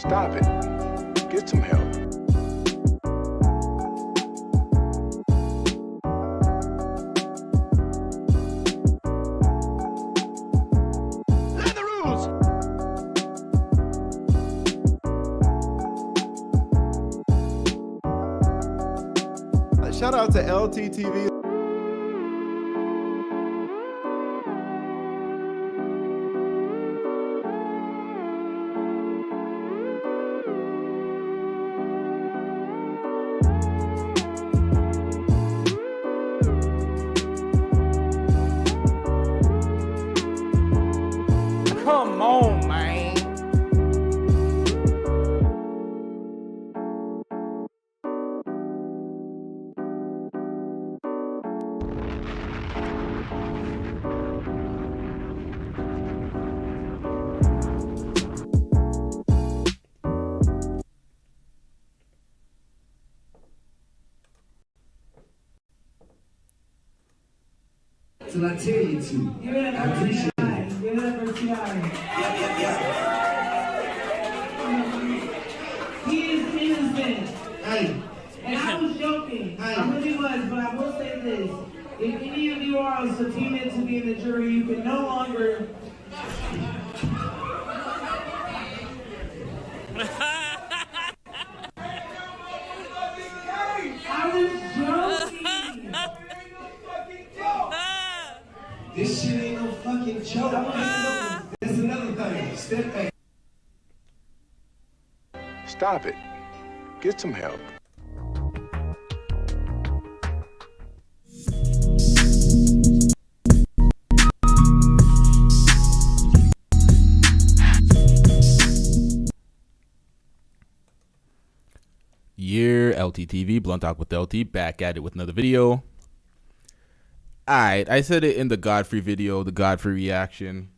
Stop it. Get some help. Learn the rules. Shout out to LTTV. Come on, man. Till I tell you to. I appreciate it. He is innocent. Hey, And I was joking. I really was, but I will say this. If any of you are subpoenaed to be in the jury, you can no longer... I was joking. this shit ain't no fucking joke. That's another thing. Step back. Stop it. Get some help. LTTV, Blunt Talk with LT, back at it with another video. Alright, I said it in the Godfrey video, the Godfrey reaction.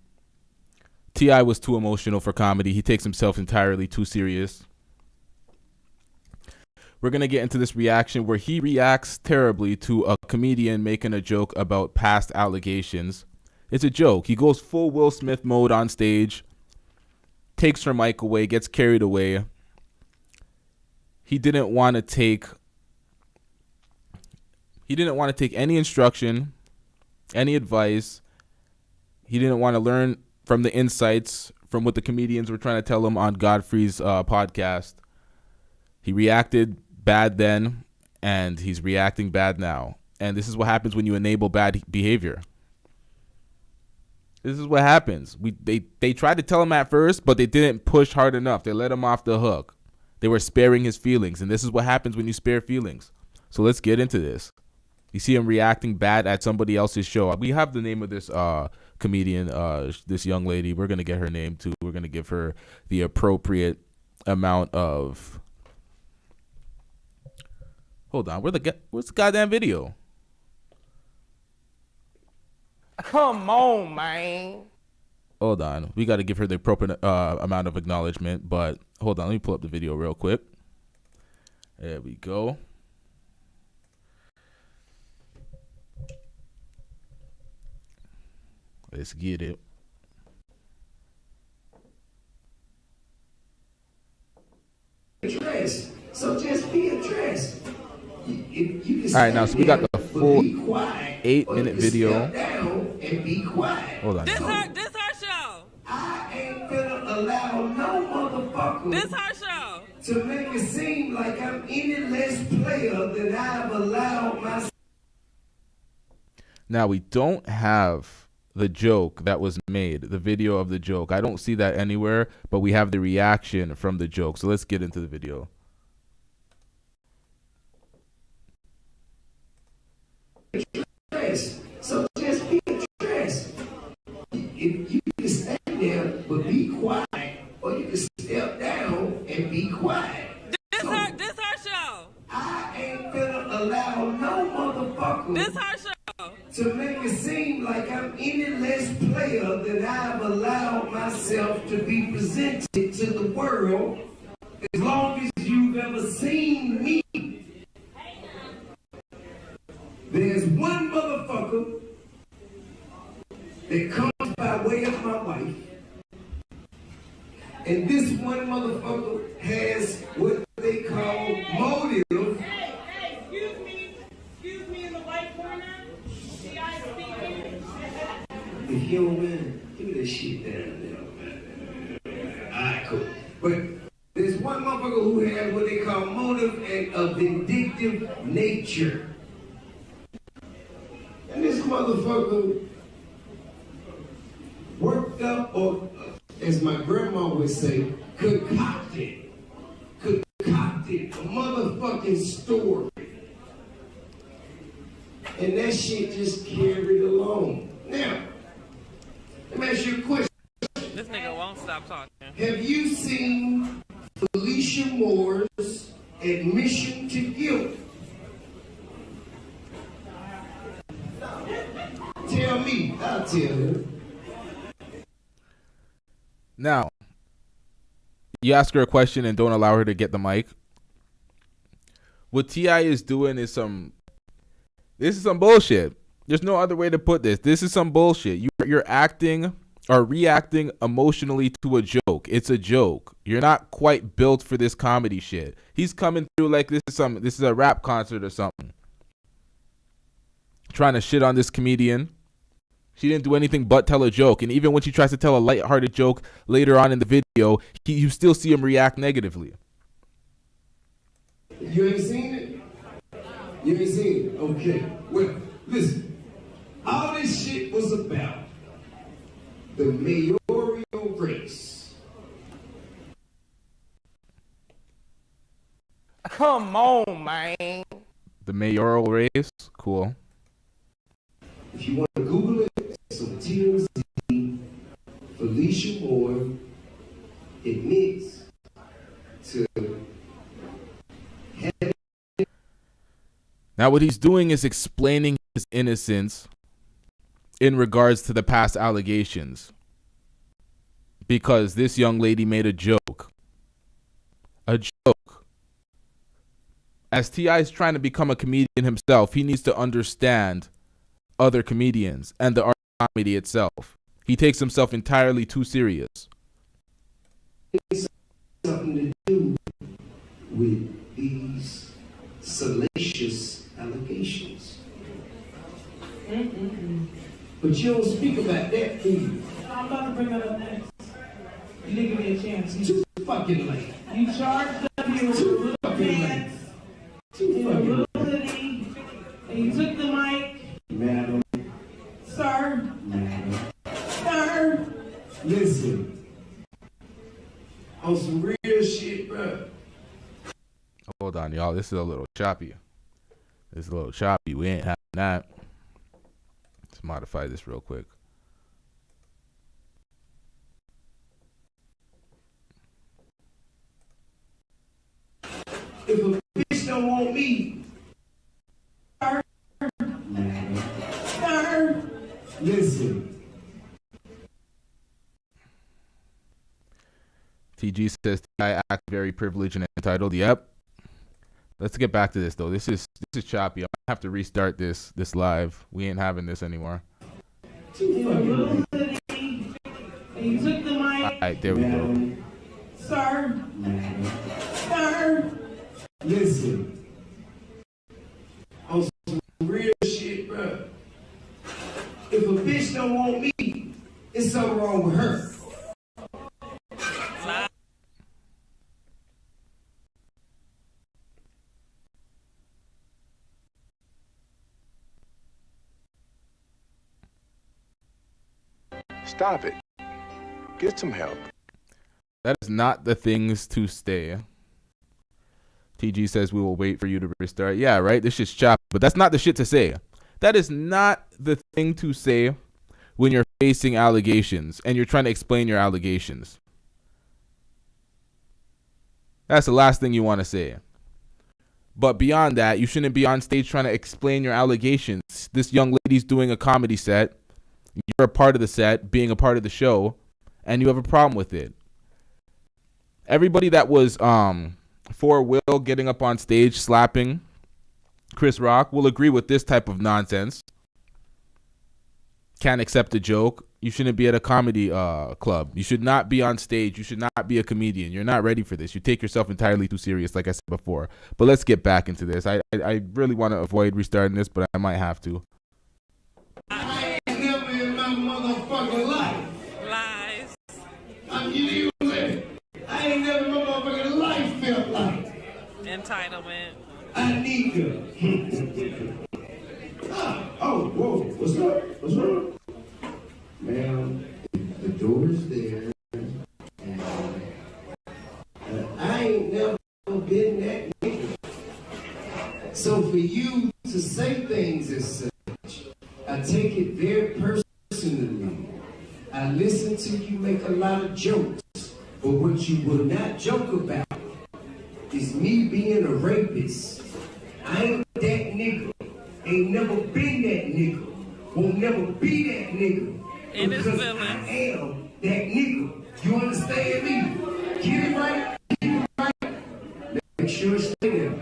T.I. was too emotional for comedy. He takes himself entirely too serious. We're going to get into this reaction where he reacts terribly to a comedian making a joke about past allegations. It's a joke. He goes full Will Smith mode on stage, takes her mic away, gets carried away. He didn't want to take any instruction, any advice. He didn't want to learn from the insights from what the comedians were trying to tell him on Godfrey's podcast. He reacted bad then, and he's reacting bad now. And this is what happens when you enable bad behavior. This is what happens. They tried to tell him at first, but they didn't push hard enough. They let him off the hook. They were sparing his feelings, and this is what happens when you spare feelings. So let's get into this. You see him reacting bad at somebody else's show. We have the name of this comedian, this young lady. We're going to get her name, too. We're going to give her the appropriate amount of... Hold on. Where's the goddamn video? Come on, man. Hold on. We got to give her the appropriate amount of acknowledgement. But hold on. Let me pull up the video real quick. There we go. Let's get it. So just be addressed. All right, now so we got the full 8-minute video. And be quiet. Hold on. This her show. I ain't gonna allow no motherfucker This her show. to make it seem like I'm any less player than I've allowed myself. Now we don't have the joke that was made, the video of the joke. I don't see that anywhere, but we have the reaction from the joke. So let's get into the video. So just be addressed. If you can stand there but be quiet, or you can step down and be quiet. This her show. I ain't gonna allow no motherfucker This her show. to make it seem like I'm any less player than I've allowed myself to be presented to the world. As long as you've ever seen me, there's one motherfucker that comes by way of my wife, And this one motherfucker has what they call motive. Hey, excuse me in the white corner. See, I speaking. If you don't win, give me that shit down there. Alright, cool. But there's one motherfucker who has what they call motive and a vindictive nature. And this motherfucker worked up, or as my grandma would say, concocted a motherfucking story. And that shit just carried along. Now, let me ask you a question. This nigga won't stop talking. Have you seen Felicia Moore's admission to guilt? Tell me, I'll tell her. Now, you ask her a question and don't allow her to get the mic. What T.I. is doing is this is some bullshit. There's no other way to put this. This is some bullshit. You're acting or reacting emotionally to a joke. It's a joke. You're not quite built for this comedy shit. He's coming through like this is a rap concert or something. Trying to shit on this comedian. She didn't do anything but tell a joke. And even when she tries to tell a lighthearted joke later on in the video, you still see him react negatively. You ain't seen it? You ain't seen it? Okay. Well, listen. All this shit was about the mayoral race. Come on, man. The mayoral race? Cool. If you want to Google it, so TMZ, Felicia Moore admits to having. Now what he's doing is explaining his innocence in regards to the past allegations. Because this young lady made a joke. A joke. As T.I. is trying to become a comedian himself, he needs to understand other comedians and the art of comedy itself. He takes himself entirely too serious. It's something to do with these salacious allegations. But you don't speak about that, do you? I'm about to bring that up next. You didn't give me a chance. Too fucking late. You charged up here with your little pants and your little hoodie, and you took the mic. Madam. Sir. Madam. Sir. Listen. On some real shit, bro. Hold on, y'all. This is a little choppy. We ain't having that. Let's modify this real quick. If a bitch don't want me, sir, listen. TG says I act very privileged and entitled. Yep. Let's get back to this though. This is choppy. I have to restart this live. We ain't having this anymore. In a little hoodie, and you took the mic. All right, there we go. Sir. Sir. Listen. On some real shit, bro. If a bitch don't want me, it's something wrong with her. Stop it. Get some help. That is not the things to say. TG says we will wait for you to restart. Yeah, right? This shit's choppy, but that's not the shit to say. That is not the thing to say when you're facing allegations and you're trying to explain your allegations. That's the last thing you want to say. But beyond that, you shouldn't be on stage trying to explain your allegations. This young lady's doing a comedy set. You're a part of the set, being a part of the show, and you have a problem with it. Everybody that was for Will getting up on stage slapping Chris Rock will agree with this type of nonsense. Can't accept a joke. You shouldn't be at a comedy club. You should not be on stage. You should not be a comedian. You're not ready for this. You take yourself entirely too serious, like I said before. But let's get back into this. I really want to avoid restarting this, but I might have to. I ain't never in my motherfucking life. Lies. I'm you. I ain't never in my motherfucking life felt like Entitlement. I need you. Oh, whoa, what's up? What's wrong? Ma'am, the door is there. And I ain't never been that nigga. So for you to say things as such, I take it very personally. I listen to you make a lot of jokes, but what you will not joke about is me being a rapist. I ain't that nigga. Ain't never been that nigga. Won't never be that nigga. In his Because feelings. I am that nigga. You understand me? Get it right. Get it right. Make sure it's there.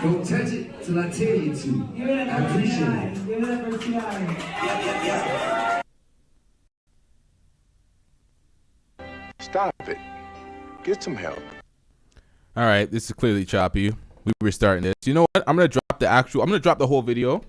Don't touch it till I tell you to. Give it up I for appreciate T.I. it. Give it up for T.I. Stop it. Get some help. All right, this is clearly choppy. We restarting this. You know what? I'm gonna drop the whole video.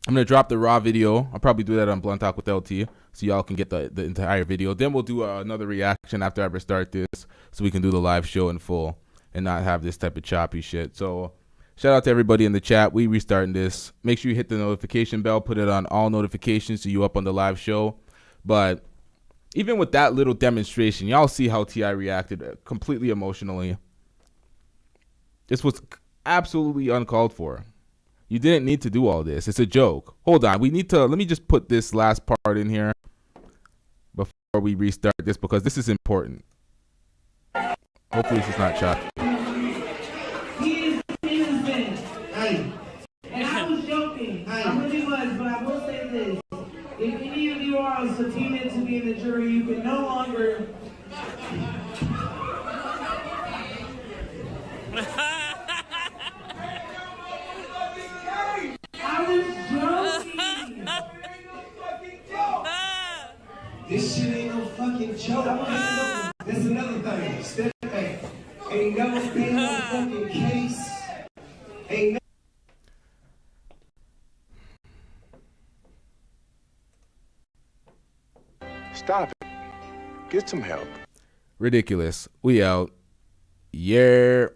I'm gonna drop the raw video. I'll probably do that on Blunt Talk with LT, so y'all can get the entire video. Then we'll do another reaction after I restart this, so we can do the live show in full and not have this type of choppy shit. So shout out to everybody in the chat. We restarting this. Make sure you hit the notification bell. Put it on all notifications so you up on the live show. But even with that little demonstration, y'all see how T.I. reacted completely emotionally. This was absolutely uncalled for. You didn't need to do all this. It's a joke. Hold on. Let me just put this last part in here before we restart this, because this is important. Hopefully this is not choppy. He is innocent. Hey, And I was joking. I really was, but I will say this. If any of you are subpoenaed to be in the jury, you can no longer... I was joking. this shit ain't no fucking joke. That's another thing. Step back. Ain't never been no fucking case. Ain't Stop it. Get some help. Ridiculous. We out. Yeah.